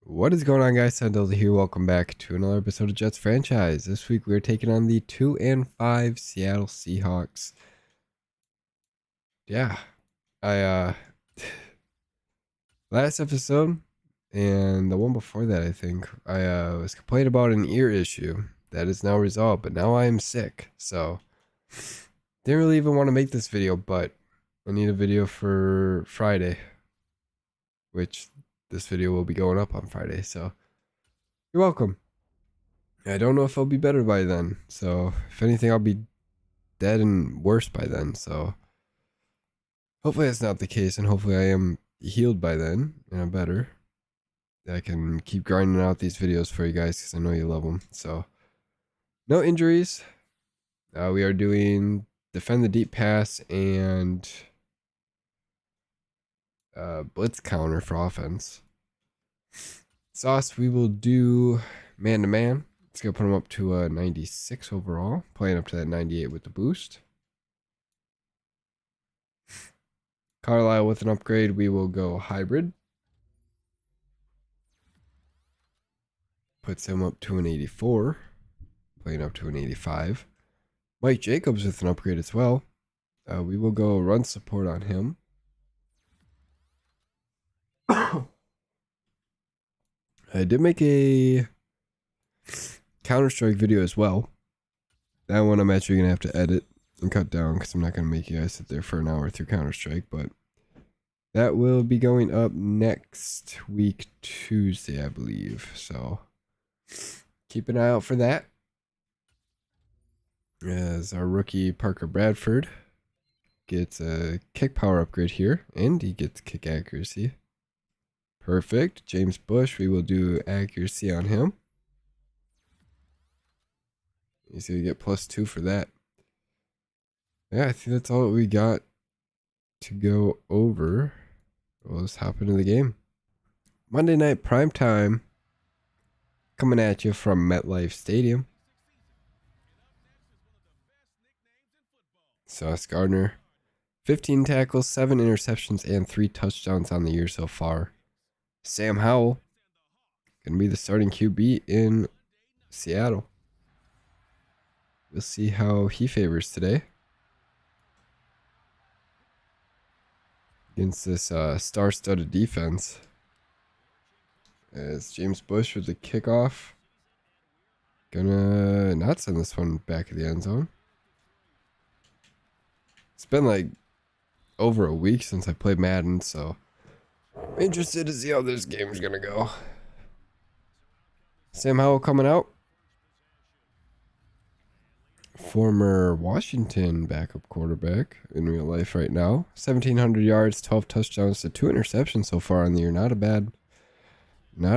What is going on, guys? Sandals here. Welcome back to another episode of Jets Franchise. This week we're taking on the 2-5 Seattle Seahawks. Yeah, I last episode and the one before that, I think I was complaining about an ear issue that is now resolved, but now I am sick, so didn't really even want to make this video, but I need a video for Friday, which this video will be going up on Friday. So you're welcome. I don't know if I'll be better by then. So, if anything, I'll be dead and worse by then. So, hopefully that's not the case. And hopefully I am healed by then and I'm better. I can keep grinding out these videos for you guys because I know you love them. So, no injuries. We are doing defend the deep pass and blitz counter for offense. Sauce, we will do man to man. It's going to put him up to a 96 overall, playing up to that 98 with the boost. Carlisle with an upgrade, we will go hybrid. Puts him up to an 84, playing up to an 85. Mike Jacobs with an upgrade as well. We will go run support on him. I did make a Counter-Strike video as well. That one I'm actually going to have to edit and cut down because I'm not going to make you guys sit there for an hour through Counter-Strike, but that will be going up next week, Tuesday, I believe. So keep an eye out for that. As our rookie Parker Bradford gets a kick power upgrade here, and he gets kick accuracy. Perfect. James Bush, we will do accuracy on him. He's going to get +2 for that. Yeah, I think that's all we got to go over. Well, let's hop into the game. Monday night prime time, coming at you from MetLife Stadium. Sauce Gardner, 15 tackles, 7 interceptions, and 3 touchdowns on the year so far. Sam Howell, going to be the starting QB in Seattle. We'll see how he favors today against this star-studded defense. As James Bush with the kickoff. Gonna not send this one back of the end zone. It's been like over a week since I played Madden, so I'm interested to see how this game's gonna go. Sam Howell coming out. Former Washington backup quarterback in real life right now. 1,700 yards, 12 touchdowns to 2 interceptions so far on the year. Not a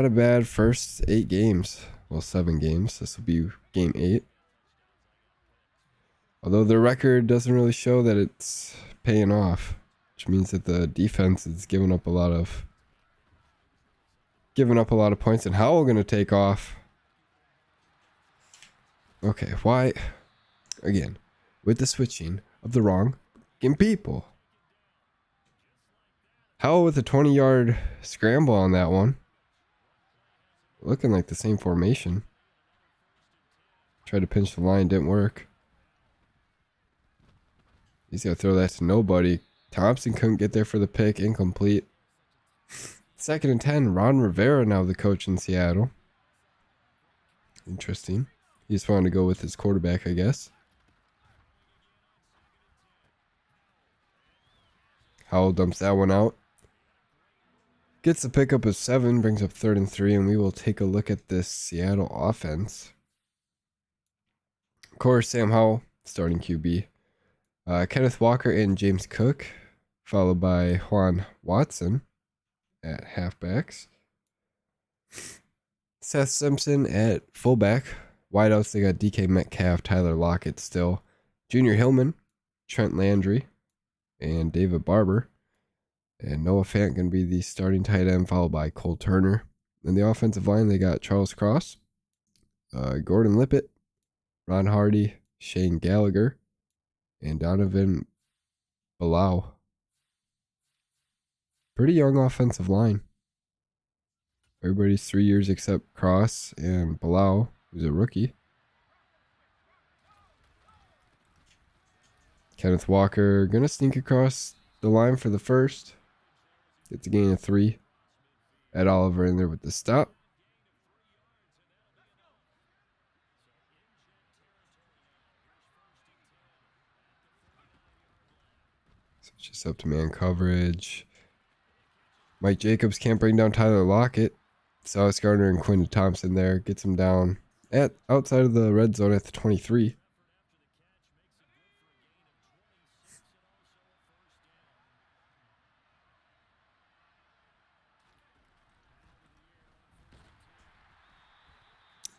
bad first 8 games. Well, 7 games. This will be game 8. Although the record doesn't really show that it's paying off, which means that the defense is giving up a lot of points. And Howell going to take off. Okay, why? Again, with the switching of the wrong people. Howell with a 20-yard scramble on that one. Looking like the same formation. Tried to pinch the line, didn't work. He's got to throw that to nobody. Thompson couldn't get there for the pick. Incomplete. 2nd and 10. Ron Rivera now the coach in Seattle. Interesting. He just wanted to go with his quarterback, I guess. Howell dumps that one out. Gets the pickup of 7. Brings up 3rd and 3. And we will take a look at this Seattle offense. Of course, Sam Howell, starting QB. Kenneth Walker and James Cook, followed by Juan Watson at halfbacks. Seth Simpson at fullback. Wideouts, they got DK Metcalf, Tyler Lockett still. Junior Hillman, Trent Landry, and David Barber. And Noah Fant going to be the starting tight end, followed by Cole Turner. In the offensive line, they got Charles Cross, Gordon Lippett, Ron Hardy, Shane Gallagher, and Donovan Bilal. Pretty young offensive line. Everybody's 3 years except Cross and Bilal, who's a rookie. Kenneth Walker gonna sneak across the line for the first. Gets a gain of 3. Ed Oliver in there with the stop. So it's just up to man coverage. Mike Jacobs can't bring down Tyler Lockett. Sauce Gardner and Quinn Thompson there. Gets him down at outside of the red zone at the 23.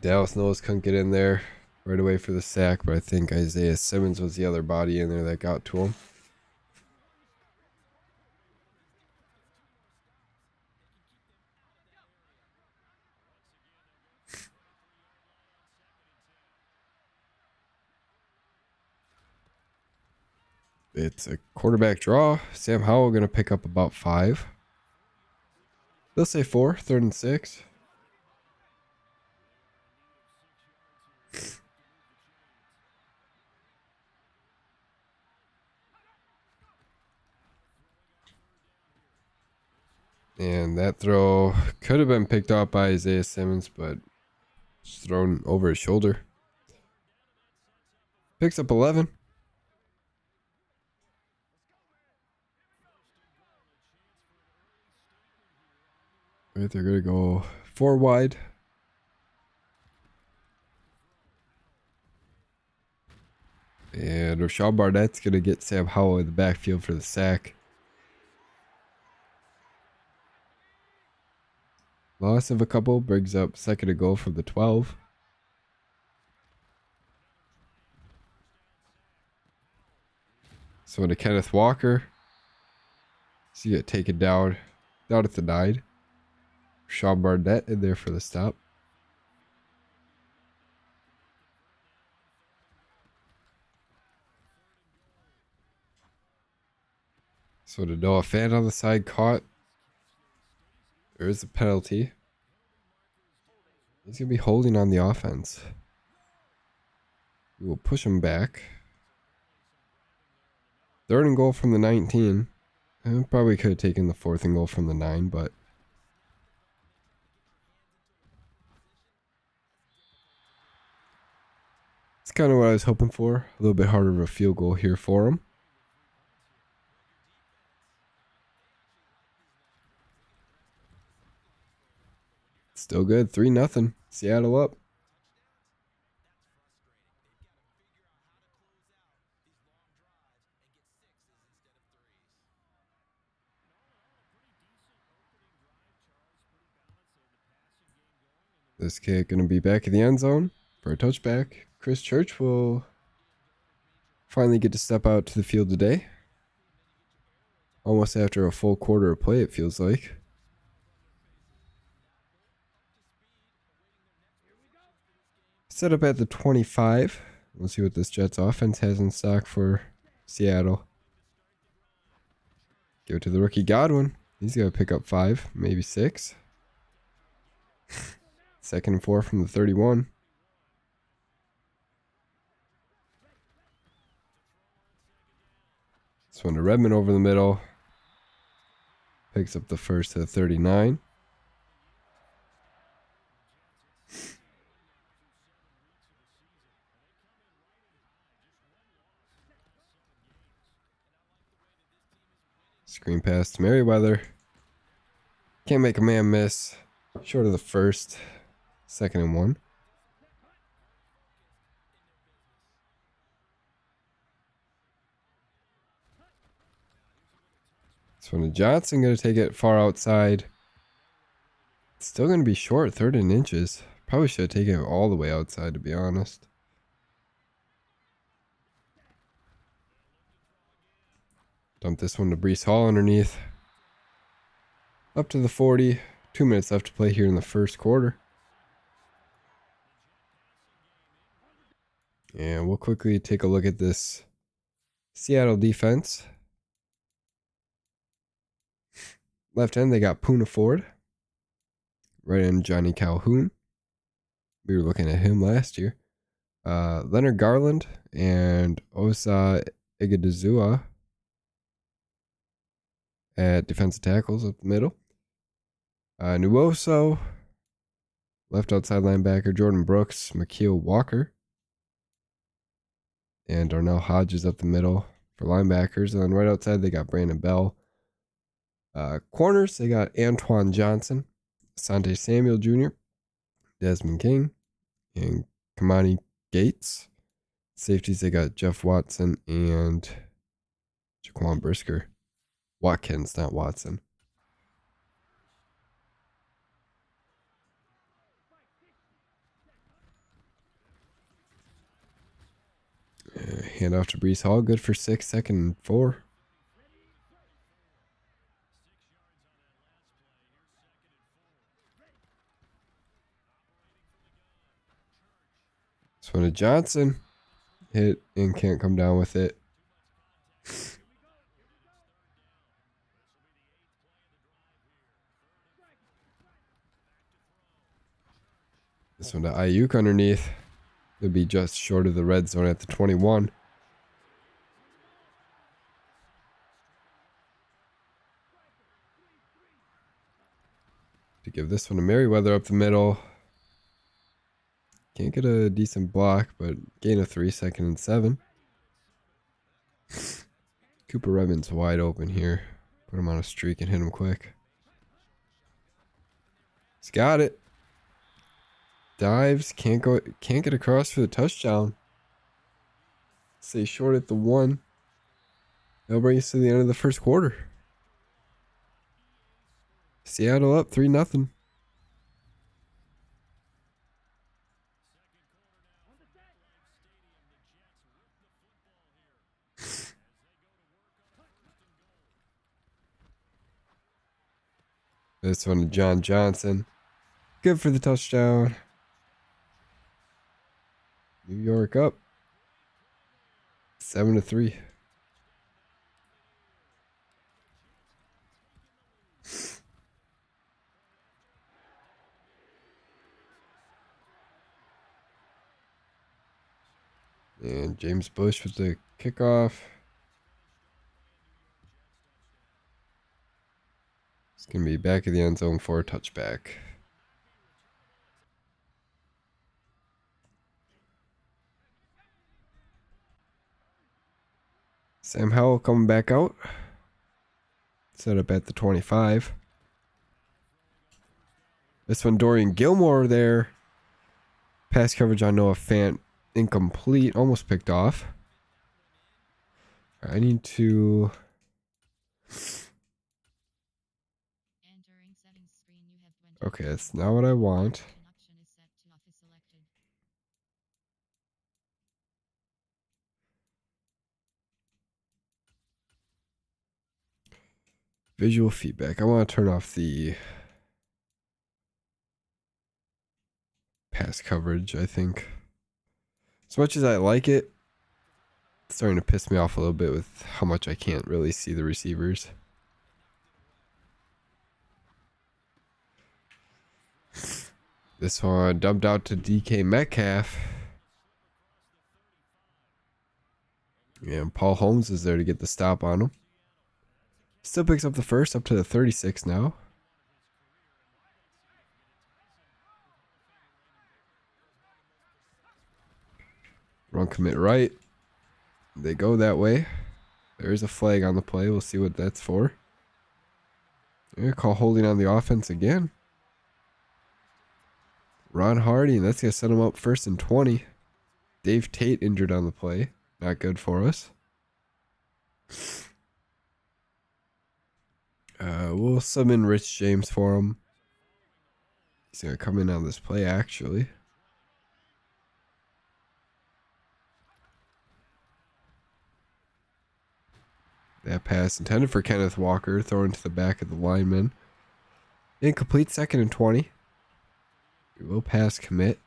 Dallas Knowles couldn't get in there right away for the sack, but I think Isaiah Simmons was the other body in there that got to him. It's a quarterback draw. Sam Howell going to pick up about 5. They'll say 4, 3rd and 6. And that throw could have been picked up by Isaiah Simmons, but just thrown over his shoulder. Picks up 11. Right, they're going to go 4 wide. And Rashad Barnett's going to get Sam Howell in the backfield for the sack. Loss of a couple brings up 2nd and goal from the 12. So to Kenneth Walker. So you get taken down at the 9. Rashad Barnett in there for the stop. So to Noah Fant on the side caught. There is a penalty. He's going to be holding on the offense. We will push him back. 3rd and goal from the 19. And probably could have taken the 4th and goal from the 9, but it's kind of what I was hoping for. A little bit harder of a field goal here for him. Still good. 3-0. Seattle up. This kick going to be back in the end zone for a touchback. Chris Church will finally get to step out to the field today. Almost after a full quarter of play, it feels like. Set up at the 25. We'll see what this Jets offense has in stock for Seattle. Give it to the rookie Godwin. He's got to pick up 5, maybe 6. 2nd and 4 from the 31. This one to Redmond over the middle. Picks up the first to the 39. Screen pass to Merriweather. Can't make a man miss. Short of the first. 2nd and 1. This one to Johnson. Going to take it far outside. Still going to be short. 3rd and inches. Probably should have taken it all the way outside, to be honest. Dump this one to Breece Hall underneath. Up to the 40. 2 minutes left to play here in the first quarter. And we'll quickly take a look at this Seattle defense. Left end, they got Poona Ford. Right in Johnny Calhoun. We were looking at him last year. Leonard Garland and Osa Igedezua at defensive tackles up the middle. Nuoso, left outside linebacker. Jordan Brooks, Makeel Walker, and Darnell Hodges up the middle for linebackers. And then right outside, they got Brandon Bell. Corners, they got Antoine Johnson, Asante Samuel Jr., Desmond King, and Kamani Gates. Safeties, they got Jeff Watson and Jaquan Brisker. Watkins, not Watson. Hand off to Brees Hall. Good for 6, 2nd and 4. This one to Johnson. Hit and can't come down with it. This one to Ayuk underneath. It'll be just short of the red zone at the 21. To give this one to Merriweather up the middle. Can't get a decent block, but gain of 3, 2nd and 7. Cooper Redmond's wide open here. Put him on a streak and hit him quick. He's got it. Dives, can't get across for the touchdown. Stay short at the 1. That'll bring us to the end of the first quarter. Seattle up 3-0. This one to John Johnson. Good for the touchdown. New York up 7-3. And James Bush with the kickoff. It's going to be back of the end zone for a touchback. Sam Howell coming back out. Set up at the 25. This one, Dorian Gilmore there. Pass coverage on Noah Fant. Incomplete. Almost picked off. I need to... Okay, that's not what I want. Visual feedback. I want to turn off the pass coverage, I think. As much as I like it, it's starting to piss me off a little bit with how much I can't really see the receivers. This one dumped out to DK Metcalf. And Paul Holmes is there to get the stop on him. Still picks up the first, up to the 36 now. Run commit right. They go that way. There's a flag on the play. We'll see what that's for. Yeah, call holding on the offense again. Ron Hardy, and that's going to set him up 1st and 20. Dave Tate injured on the play. Not good for us. We'll sub in Rich James for him. He's going to come in on this play, actually. That pass intended for Kenneth Walker, thrown to the back of the lineman. Incomplete, 2nd and 20. We will pass commit.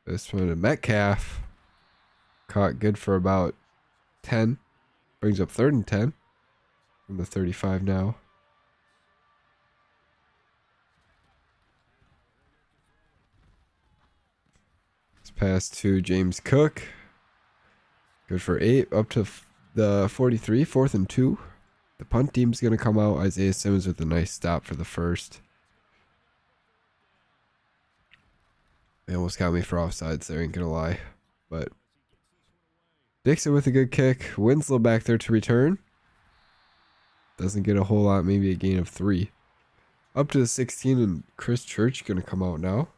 This one to Metcalf. Caught good for about 10. Brings up 3rd and 10 from the 35 now. It's pass to James Cook. Good for 8. Up to the 43. 4th and 2. The punt team's going to come out. Isaiah Simmons with a nice stop for the first. They almost got me for offsides there, ain't going to lie. But Dixon with a good kick. Winslow back there to return. Doesn't get a whole lot, maybe a gain of 3. Up to the 16, and Chris Church going to come out now.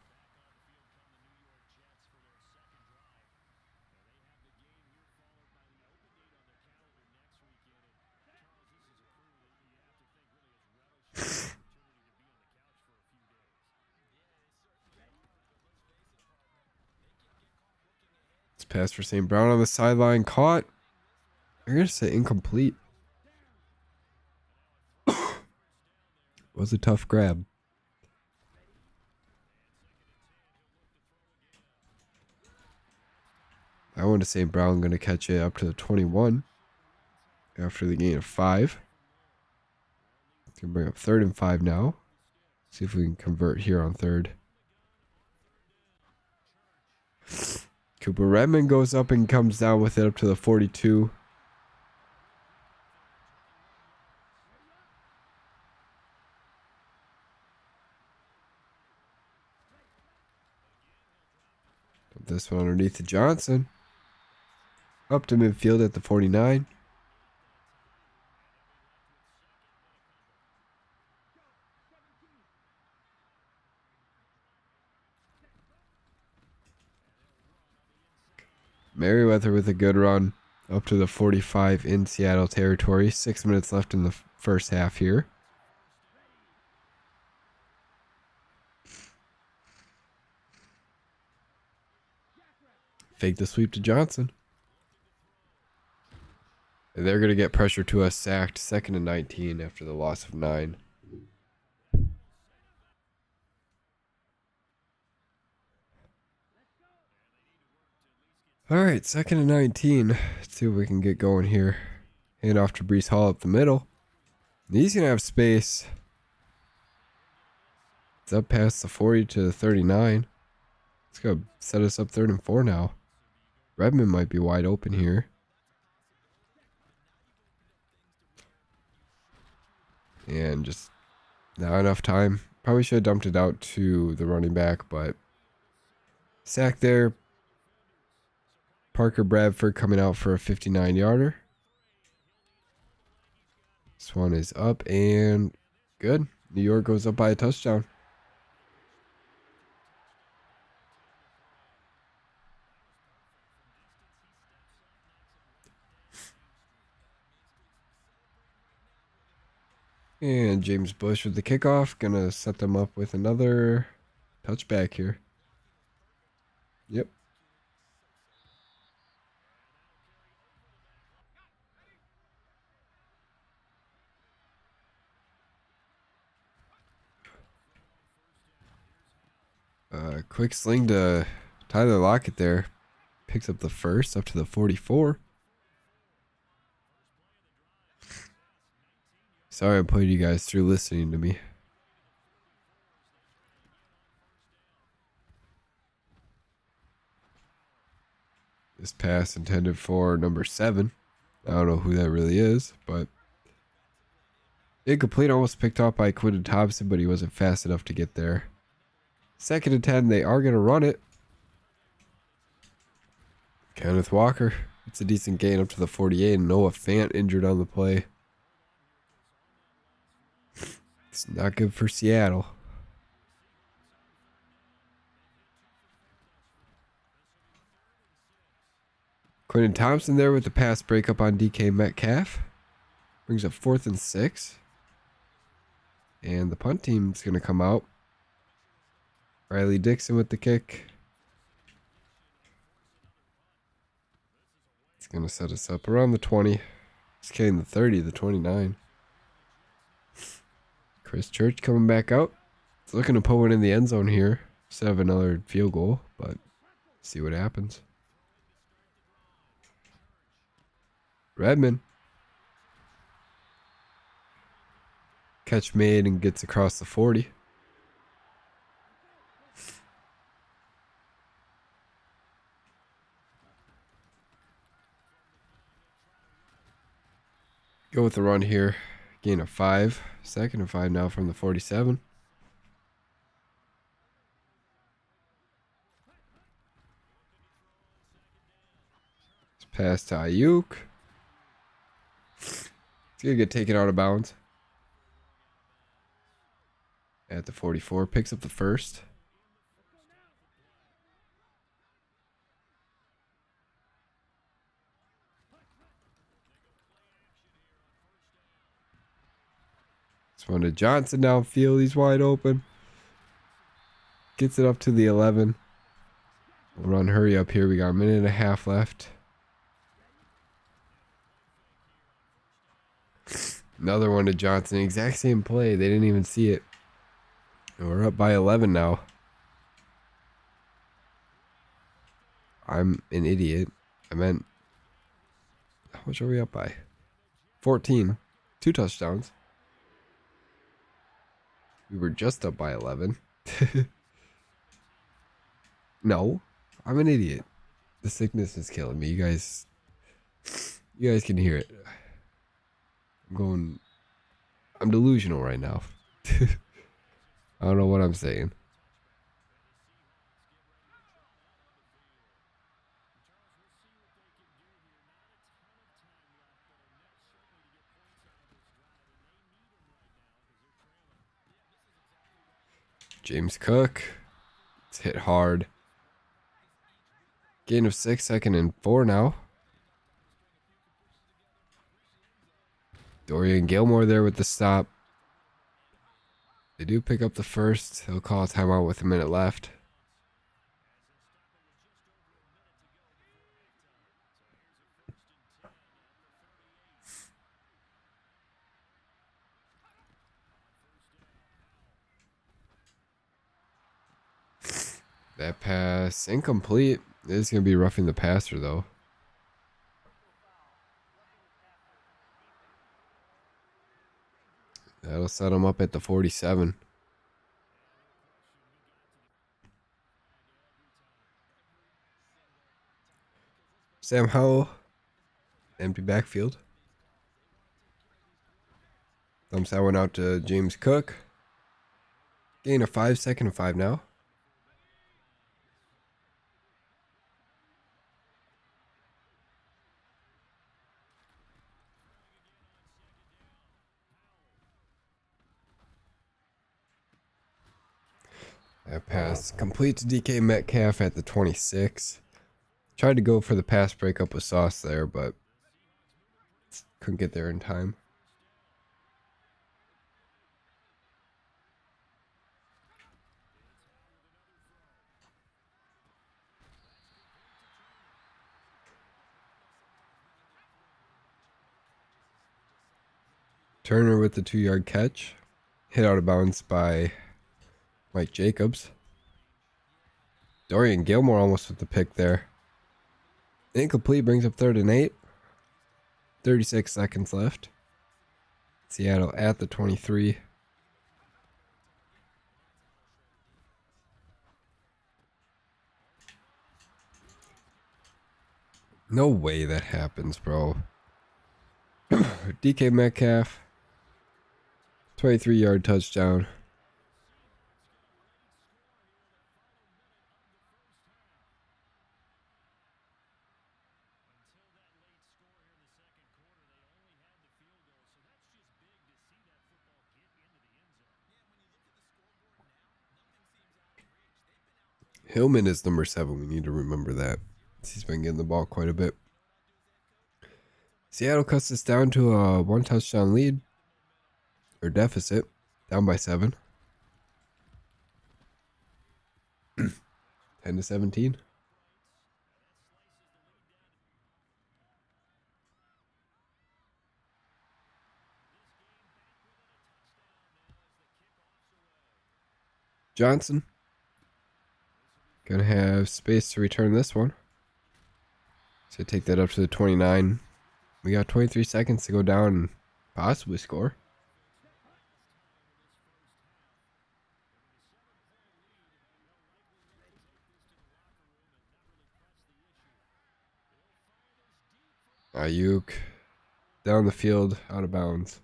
It's pass for St. Brown on the sideline. Caught. I'm going to say incomplete. Was a tough grab. I want to say Brown going to catch it up to the 21 after the gain of 5. It's going to bring up 3rd and 5 now. See if we can convert here on 3rd. Cooper Redmond goes up and comes down with it up to the 42. Put this one underneath to Johnson. Up to midfield at the 49. Merriweather with a good run up to the 45 in Seattle territory. 6 minutes left in the first half here. Fake the sweep to Johnson. And they're going to get pressure to us, sacked. 2nd and 19 after the loss of 9. All right, 2nd and 19. Let's see if we can get going here. Hand off to Brees Hall up the middle. He's going to have space. It's up past the 40 to the 39. It's going to set us up 3rd and 4 now. Redmond might be wide open here. And just not enough time. Probably should have dumped it out to the running back, but sack there. Parker Bradford coming out for a 59-yarder. This one is up and good. New York goes up by a touchdown. And James Bush with the kickoff. Gonna set them up with another touchback here. Yep. Quick sling to Tyler Lockett there. Picks up the first up to the 44. Sorry I put you guys through listening to me. This pass intended for number 7. I don't know who that really is, but incomplete, almost picked off by Quinton Thompson, but he wasn't fast enough to get there. 2nd and 10, they are going to run it. Kenneth Walker, it's a decent gain up to the 48, and Noah Fant injured on the play. It's not good for Seattle. Quinton Thompson there with the pass breakup on DK Metcalf. Brings up 4th and 6. And the punt team's going to come out. Riley Dixon with the kick. It's going to set us up around the 20. It's getting the 30, the 29. Chris Church coming back out. It's looking to put one in the end zone here instead of another field goal, but see what happens. Redmond Catch made and gets across the 40. Go with the run here. Gain of 5. Second and 5 now from the 47. It's pass to Ayuk. It's going to get taken out of bounds. At the 44. Picks up the first. This one to Johnson downfield. He's wide open. Gets it up to the 11. We'll run hurry up here. We got a minute and a half left. Another one to Johnson. Exact same play. They didn't even see it. And we're up by 11 now. I'm an idiot. I meant... How much are we up by? 14. 2 touchdowns. We were just up by 11. No. I'm an idiot. The sickness is killing me. You guys can hear it. I'm delusional right now. I don't know what I'm saying. James Cook. It's hit hard. Gain of 6, second and 4 now. Dorian Gilmore there with the stop. They do pick up the first. He'll call a timeout with a minute left. That pass incomplete. This is going to be roughing the passer though. That'll set him up at the 47. Sam Howell. Empty backfield. Thumps that one out to James Cook. Gain of 5, second and 5 now. That pass complete to DK Metcalf at the 26. Tried to go for the pass breakup with Sauce there, but couldn't get there in time. Turner with the 2-yard catch. Hit out of bounds by Mike Jacobs. Dorian Gilmore almost with the pick there. Incomplete, brings up 3rd and 8. 36 seconds left. Seattle at the 23. No way that happens, bro. DK Metcalf. 23-yard touchdown. Hillman is number 7. We need to remember that. He's been getting the ball quite a bit. Seattle cuts this down to a 1 touchdown lead. Or deficit. Down by 7. 10-17. Johnson. Gonna have space to return this one. So take that up to the 29. We got 23 seconds to go down and possibly score. Ayuk down the field, out of bounds.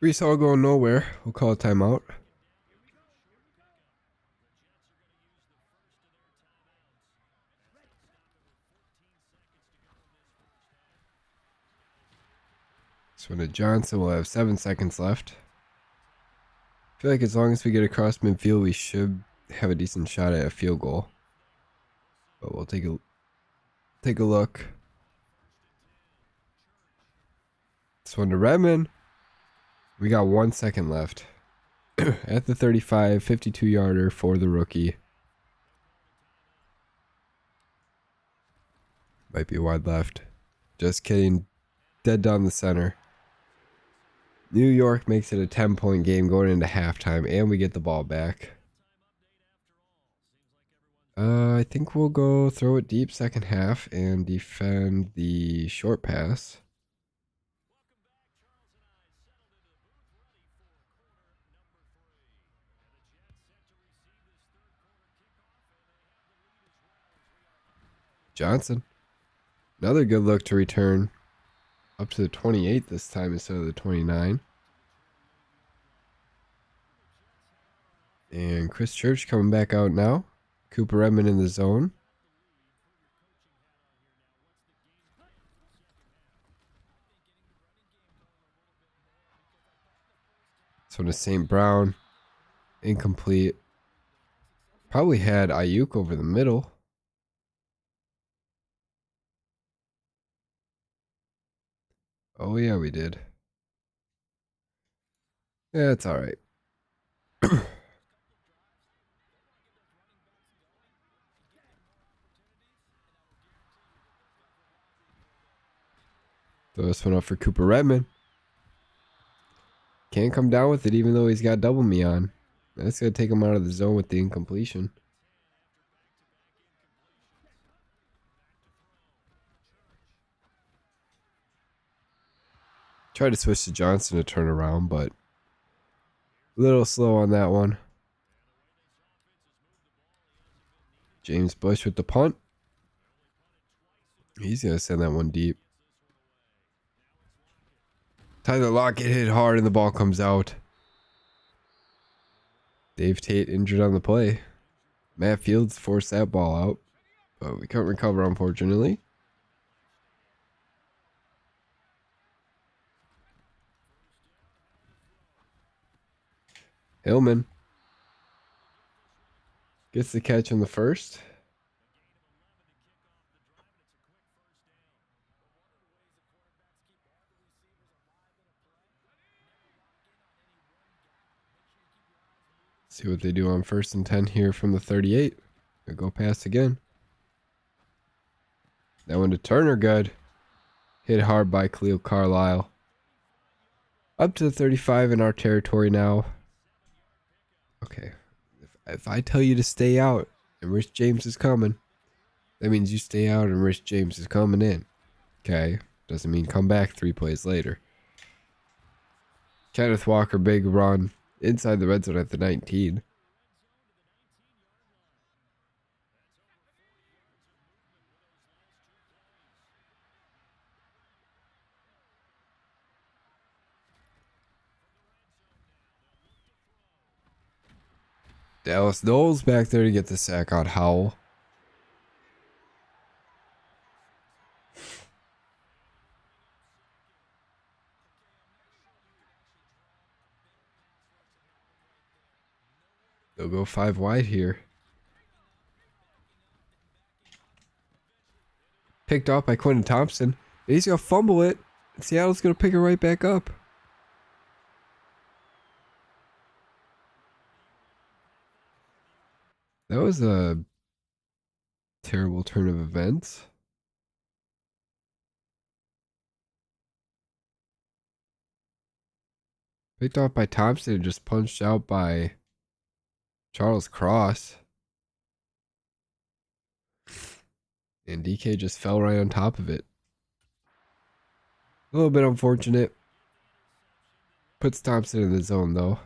Brees Hall going nowhere. We'll call a timeout. So to Johnson, we'll have 7 seconds left. I feel like as long as we get across midfield, we should have a decent shot at a field goal. But we'll take a look. This one to Redmond. We got 1 second left. At the 35, 52-yarder for the rookie. Might be wide left. Just kidding. Dead down the center. New York makes it a 10-point game going into halftime, and we get the ball back. I think we'll go throw it deep second half and defend the short pass. Johnson. Another good look to return. Up to the 28 this time instead of the 29. And Chris Church coming back out now. Cooper Edmond in the zone. So to St. Brown. Incomplete. Probably had Ayuk over the middle. Oh yeah, we did. Yeah, it's alright. Throw this one up for Cooper Redmond. Can't come down with it even though he's got double me on. That's going to take him out of the zone with the incompletion. Tried to switch to Johnson to turn around, but a little slow on that one. James Bush with the punt. He's going to send that one deep. Tyler Lockett hit hard and the ball comes out. Dave Tate injured on the play. Matt Fields forced that ball out, but we couldn't recover, unfortunately. Hillman gets the catch in the first. See what they do on 1st and 10 here from the 38. They'll go pass again. That one to Turner, good. Hit hard by Khalil Carlisle. Up to the 35 in our territory now. Okay. If I tell you to stay out and Rich James is coming, that means you stay out and Rich James is coming in. Okay. Doesn't mean come back 3 plays later. Kenneth Walker, big run inside the red zone at the 19. Dallas Knowles back there to get the sack on Howell. They'll go 5 wide here. Picked off by Quentin Thompson. He's going to fumble it. Seattle's going to pick it right back up. That was a terrible turn of events. Picked off by Thompson and just punched out by Charles Cross. And DK just fell right on top of it. A little bit unfortunate. Puts Thompson in the zone, though.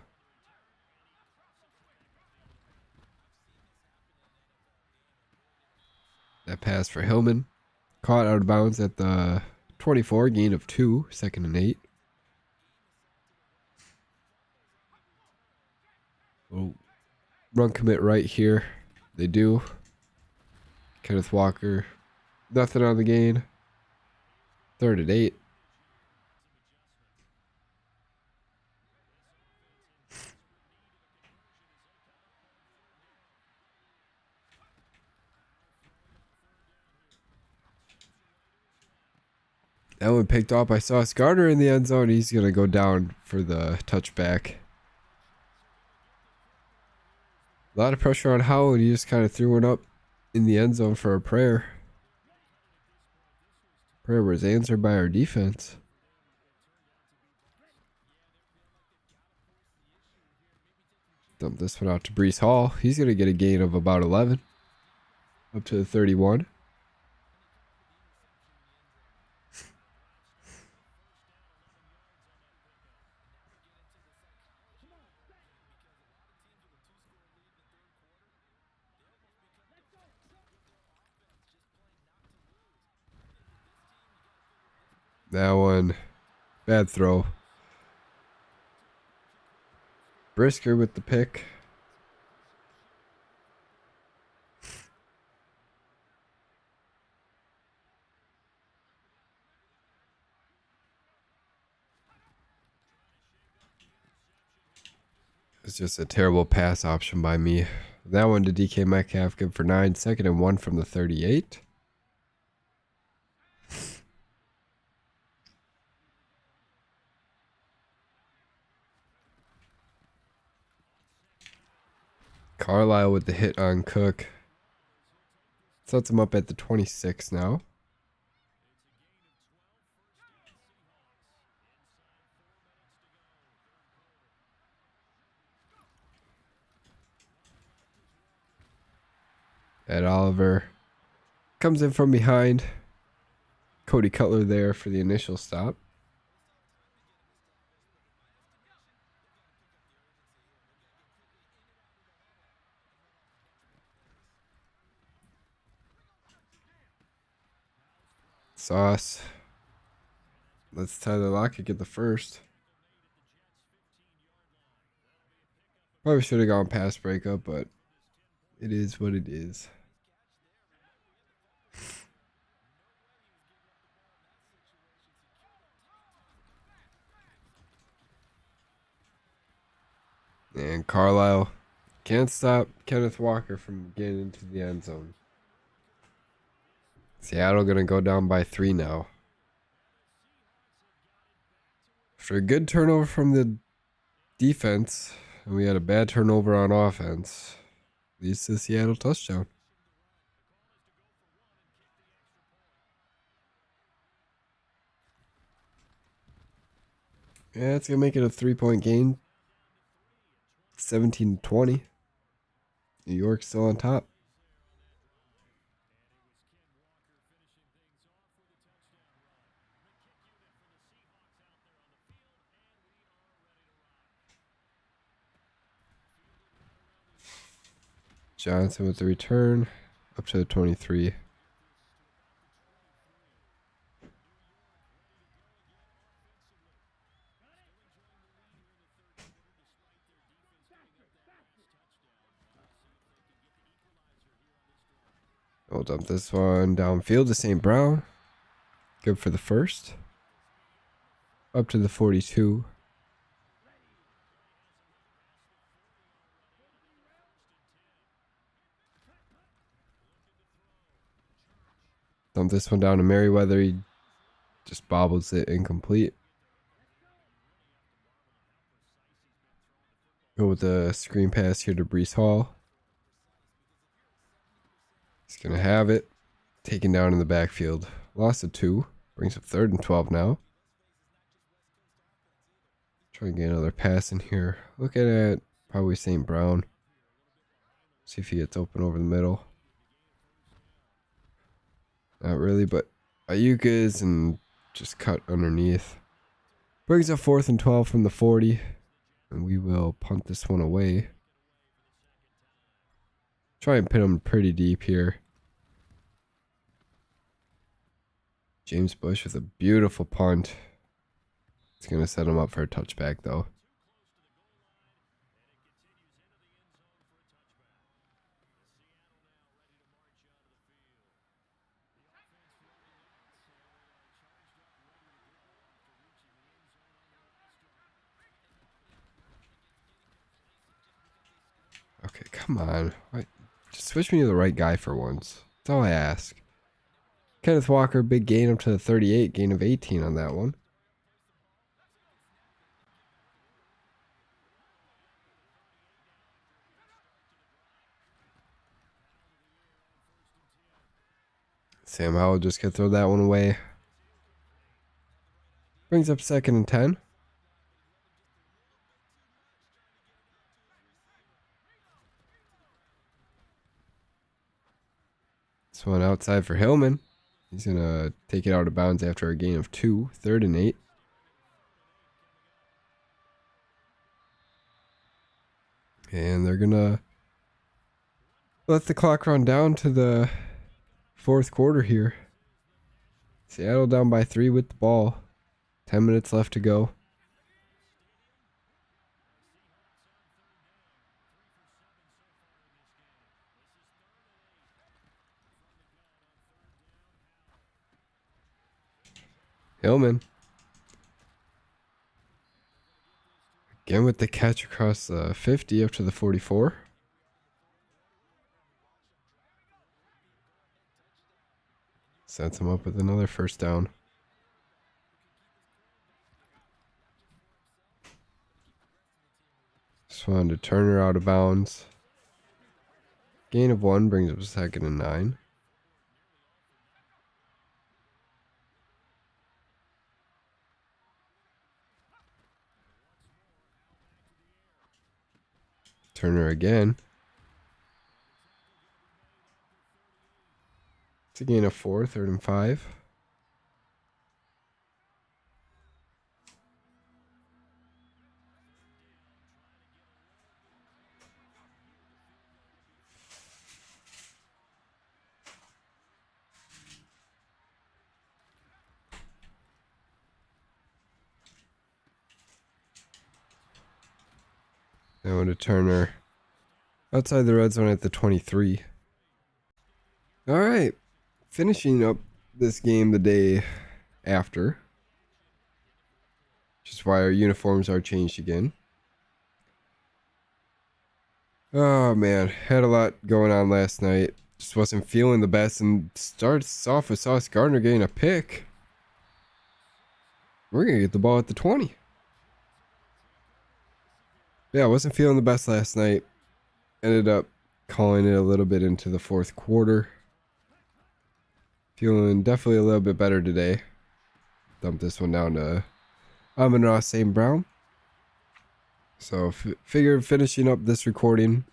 That pass for Hillman. Caught out of bounds at the 24, gain of 2, 2nd and 8. Oh, run commit right here. They do. Kenneth Walker. Nothing on the gain. 3rd and 8. That one picked up. I saw Scarter in the end zone. He's going to go down for the touchback. A lot of pressure on Howard. He just kind of threw one up in the end zone for a prayer. Prayer was answered by our defense. Dump this one out to Brees Hall. He's going to get a gain of about 11. Up to the 31. That one, bad throw. Brisker with the pick. It's just a terrible pass option by me. That one to DK Metcalf, good for 9. 2nd and 1 from the 38. Carlisle with the hit on Cook. Sets him up at the 26 now. Ed Oliver comes in from behind. Cody Cutler there for the initial stop. Sauce. Let's tie the lock and get the first. Probably should have gone past breakup, but it is what it is. And Carlisle can't stop Kenneth Walker from getting into the end zone. Seattle going to go down by 3 now. After a good turnover from the defense, and we had a bad turnover on offense, leads to the Seattle touchdown. Yeah, it's going to make it a 3-point game. 17-20. New York's still on top. Johnson with the return. Up to the 23. We'll dump this one downfield to St. Brown. Good for the first. Up to the 42. Dump this one down to Merriweather. He just bobbles it incomplete. Go with the screen pass here to Brees Hall. He's going to have it. Taken down in the backfield. Loss of 2. Brings up 3rd and 12 now. Try and get another pass in here. Looking at probably St. Brown. See if he gets open over the middle. Not really, but Ayuk is and just cut underneath. Brings up 4th and 12 from the 40. And we will punt this one away. Try and pin him pretty deep here. James Bush with a beautiful punt. It's going to set him up for a touchback, though. Okay, come on. Just switch me to the right guy for once. That's all I ask. Kenneth Walker, big gain up to the 38. Gain of 18 on that one. Sam Howell just gonna throw that one away. Brings up 2nd and 10. This one outside for Hillman. He's going to take it out of bounds after a gain of 2. 3rd and 8. And they're going to let the clock run down to the 4th quarter here. Seattle down by 3 with the ball. 10 minutes left to go. Hillman. Again with the catch across the 50 up to the 44. Sets him up with another first down. Just wanted to Turner out of bounds. Gain of 1 brings up 2nd and 9. Turner again. It's a gain of 4, 3rd and 5. Now to Turner. Outside the red zone at the 23. All right. Finishing up this game the day after. Which is why our uniforms are changed again. Oh, man. Had a lot going on last night. Just wasn't feeling the best. And starts off with Sauce Gardner getting a pick. We're going to get the ball at the 20. Yeah, I wasn't feeling the best last night. Ended up calling it a little bit into the 4th quarter. Feeling definitely a little bit better today. Dumped this one down to Amon-Ra St. Brown. So figured finishing up this recording.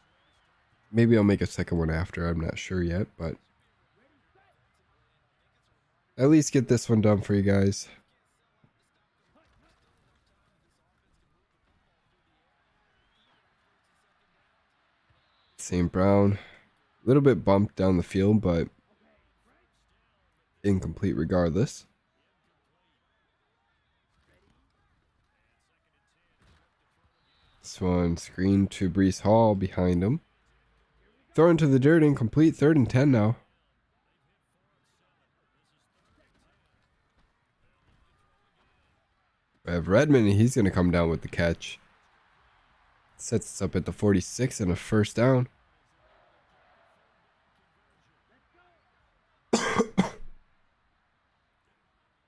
Maybe I'll make a second one after. I'm not sure yet, but at least get this one done for you guys. St. Brown, a little bit bumped down the field, but incomplete regardless. This one screen to Breece Hall behind him. Throw into the dirt, incomplete. 3rd and 10 now. We have Redmond, and he's going to come down with the catch. Sets us up at the 46 and a first down.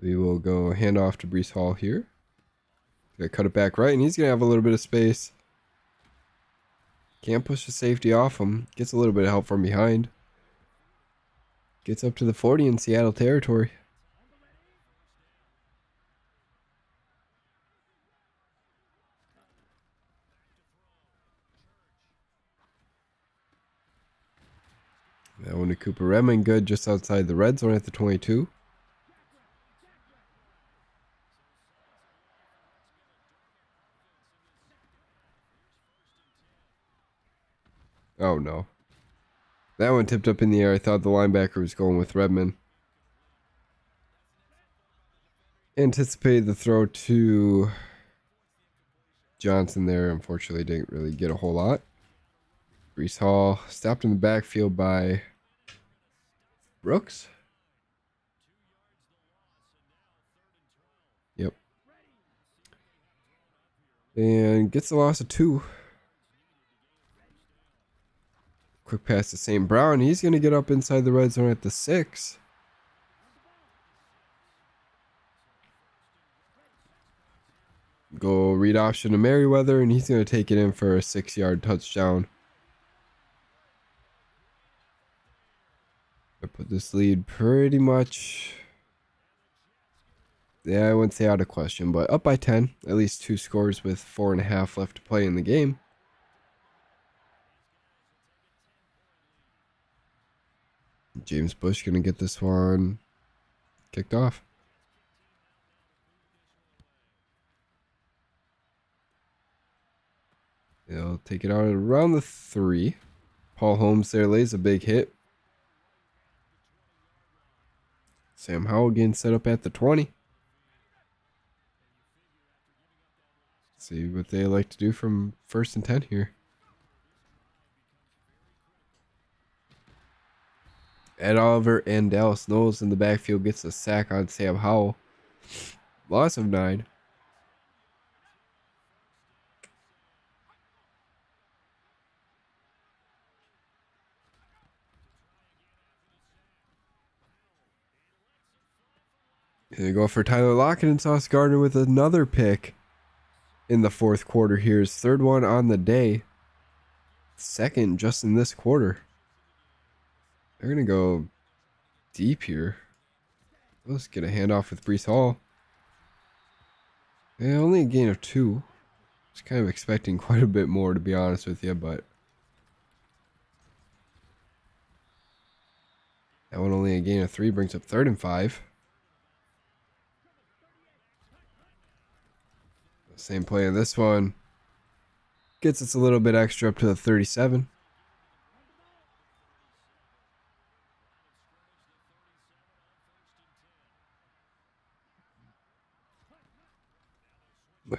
We will go hand off to Breece Hall here. Gonna cut it back right, and he's gonna have a little bit of space. Can't push the safety off him. Gets a little bit of help from behind. Gets up to the 40 in Seattle territory. That one to Cooper Redmond, good just outside the red zone at the 22. Oh, no. That one tipped up in the air. I thought the linebacker was going with Redmond. Anticipated the throw to Johnson there. Unfortunately, didn't really get a whole lot. Brees Hall stopped in the backfield by Brooks. Yep. And gets the loss of 2. Quick pass to St. Brown. He's going to get up inside the red zone at the 6. Go read option to Merriweather, and he's going to take it in for a 6-yard touchdown. I put this lead pretty much, yeah, I wouldn't say out of question, but up by 10. At least 2 scores with 4.5 left to play in the game. James Bush going to get this one kicked off. They'll take it out at around the 3. Paul Holmes there lays a big hit. Sam Howell getting set up at the 20. See what they like to do from 1st and 10 here. Ed Oliver and Dallas Knowles in the backfield gets a sack on Sam Howell. Loss of 9. Here they go for Tyler Lockett and Sauce Gardner with another pick in the 4th quarter here. His 3rd one on the day. 2nd just in this quarter. They're going to go deep here. Let's get a handoff with Brees Hall. Yeah, only a gain of 2. I was kind of expecting quite a bit more, to be honest with you, but that one only a gain of 3 brings up 3rd and 5. Same play in this one. Gets us a little bit extra up to the 37.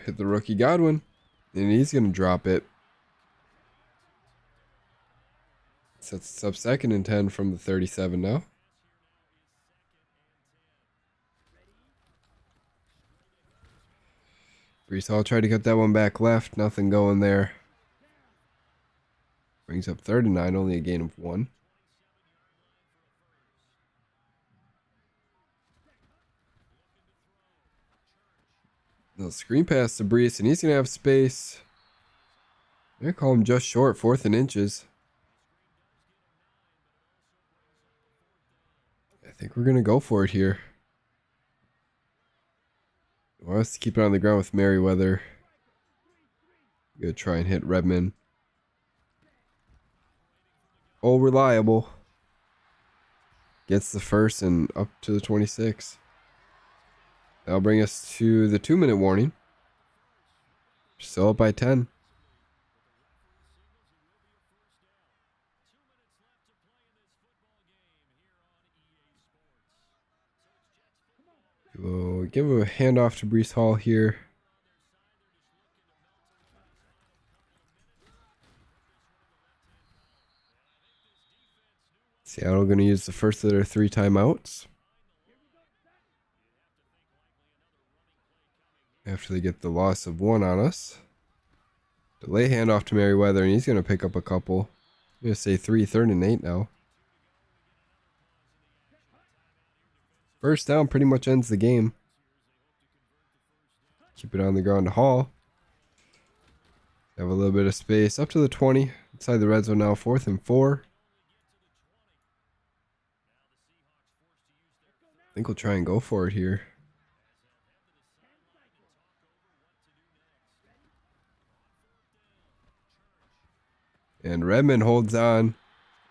Hit the rookie Godwin. And he's going to drop it. Sets us up 2nd and 10 from the 37 now. Brees Hall tried to get that one back left. Nothing going there. Brings up 3rd and 9. Only a gain of 1. Little screen pass to Brees, and he's going to have space. They're going to call him just short, 4th and inches. I think we're going to go for it here. He wants to keep it on the ground with Merriweather. Going to try and hit Redmond. Oh, reliable. Gets the 1st and up to the 26. That'll bring us to the 2-minute warning. Still up by 10. We'll give a handoff to Brees Hall here. Seattle going to use the first of their 3 timeouts. After they get the loss of 1 on us. Delay handoff to Merriweather, and he's going to pick up a couple. I'm going to say 3, 3rd and 8 now. First down pretty much ends the game. Keep it on the ground to Hall. Have a little bit of space up to the 20. Inside the red zone now, 4th and 4. I think we'll try and go for it here. And Redmond holds on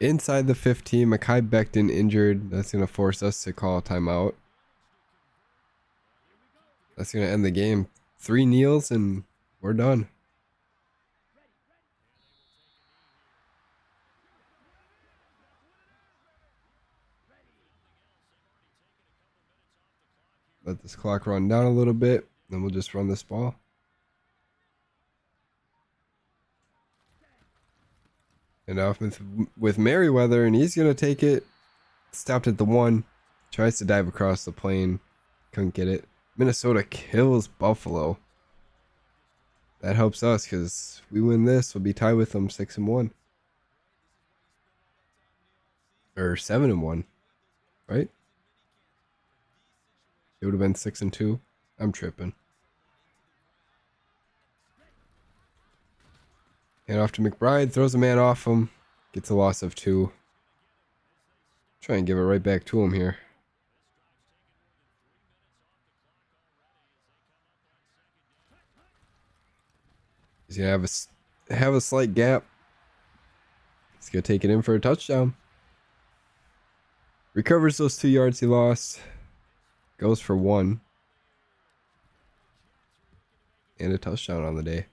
inside the 15. Mekhi Becton injured. That's going to force us to call a timeout. That's going to end the game. 3 kneels and we're done. Let this clock run down a little bit. Then we'll just run this ball. And off with Merriweather, and he's going to take it. Stopped at the 1. Tries to dive across the plane. Couldn't get it. Minnesota kills Buffalo. That helps us because we win this. We'll be tied with them 6-1. Or 7-1. Right? It would have been 6-2. I'm tripping. Hand off to McBride. Throws a man off him. Gets a loss of 2. Try and give it right back to him here. He's going to have a slight gap. He's going to take it in for a touchdown. Recovers those 2 yards he lost. Goes for 1. And a touchdown on the day.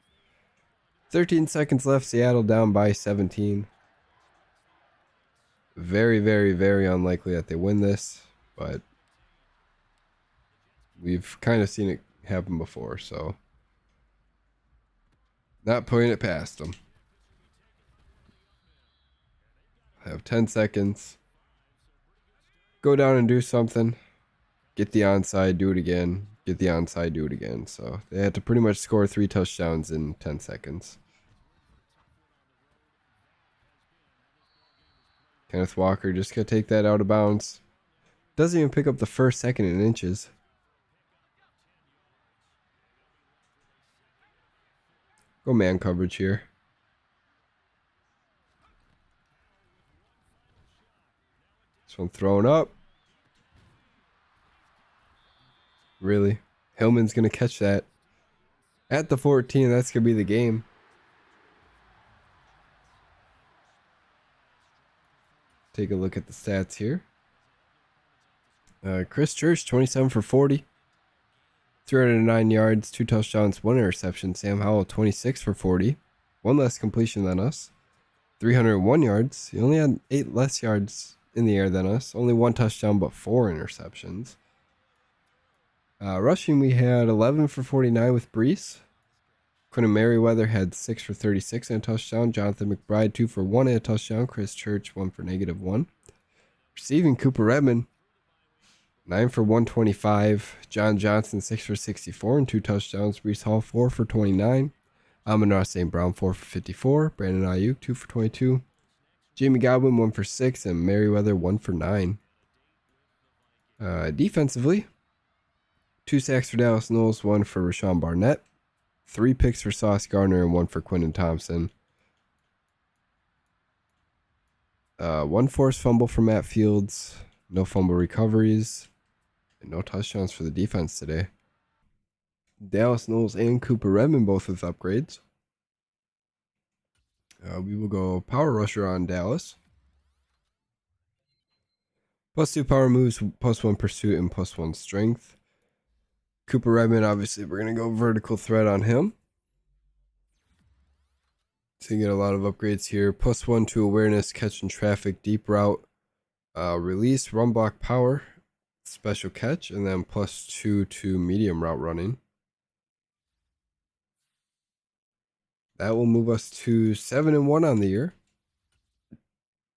13 seconds left. Seattle down by 17. Very, very, very unlikely that they win this. But we've kind of seen it happen before. So not putting it past them. I have 10 seconds. Go down and do something. Get the onside, do it again. Get the onside, do it again. So they had to pretty much score 3 touchdowns in 10 seconds. Kenneth Walker just going to take that out of bounds. Doesn't even pick up the first second in inches. Go man coverage here. This one thrown up. Really? Hillman's going to catch that. At the 14, that's going to be the game. Take a look at the stats here. Chris Church, 27 for 40. 309 yards, 2 touchdowns, 1 interception. Sam Howell, 26 for 40. 1 less completion than us. 301 yards. He only had 8 less yards in the air than us. Only 1 touchdown, but 4 interceptions. Rushing, we had 11 for 49 with Brees. Quentin Merriweather had 6 for 36 and a touchdown. Jonathan McBride, 2 for 1 and a touchdown. Chris Church, 1 for -1. Receiving, Cooper Redmond, 9 for 125. John Johnson, 6 for 64 and 2 touchdowns. Brees Hall, 4 for 29. Amon-Ra St. Brown, 4 for 54. Brandon Ayuk, 2 for 22. Jamie Godwin, 1 for 6. And Merriweather, 1 for 9. Defensively, 2 sacks for Dallas Knowles, 1 for Rashawn Barnett. 3 picks for Sauce Gardner and 1 for Quentin Thompson. 1 forced fumble for Matt Fields. No fumble recoveries. And no touchdowns for the defense today. Dallas Knowles and Cooper Redmond both with upgrades. We will go power rusher on Dallas. +2 power moves, +1 pursuit, and +1 strength. Cooper Redmond, obviously, we're going to go vertical threat on him. So you get a lot of upgrades here. +1 to awareness, catch and traffic, deep route, release, run block power, special catch, and then +2 to medium route running. That will move us to 7-1 on the year.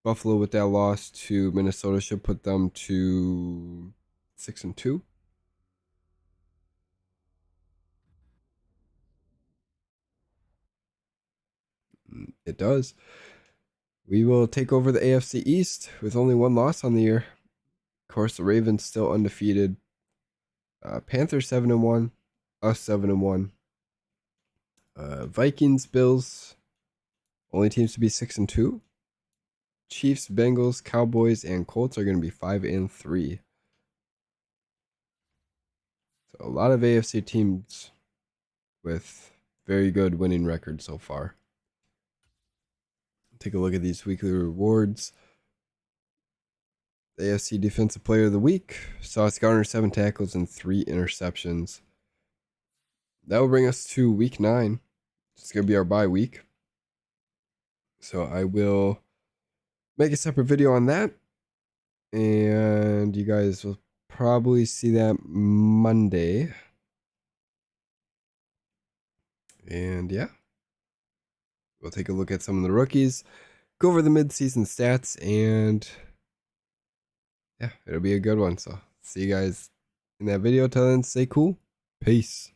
Buffalo with that loss to Minnesota should put them to 6-2. It does. We will take over the AFC East with only 1 loss on the year. Of course, the Ravens still undefeated. Panthers 7-1. Us 7-1. Vikings, Bills, only teams to be 6-2. Chiefs, Bengals, Cowboys, and Colts are going to be 5-3. So a lot of AFC teams with very good winning records so far. Take a look at these weekly rewards. The AFC Defensive Player of the Week, Sauce Gardner, 7 tackles and 3 interceptions. That will bring us to week 9. It's going to be our bye week. So I will make a separate video on that. And you guys will probably see that Monday. And yeah, we'll take a look at some of the rookies, go over the midseason stats, and yeah, it'll be a good one. So see you guys in that video. Till then, stay cool. Peace.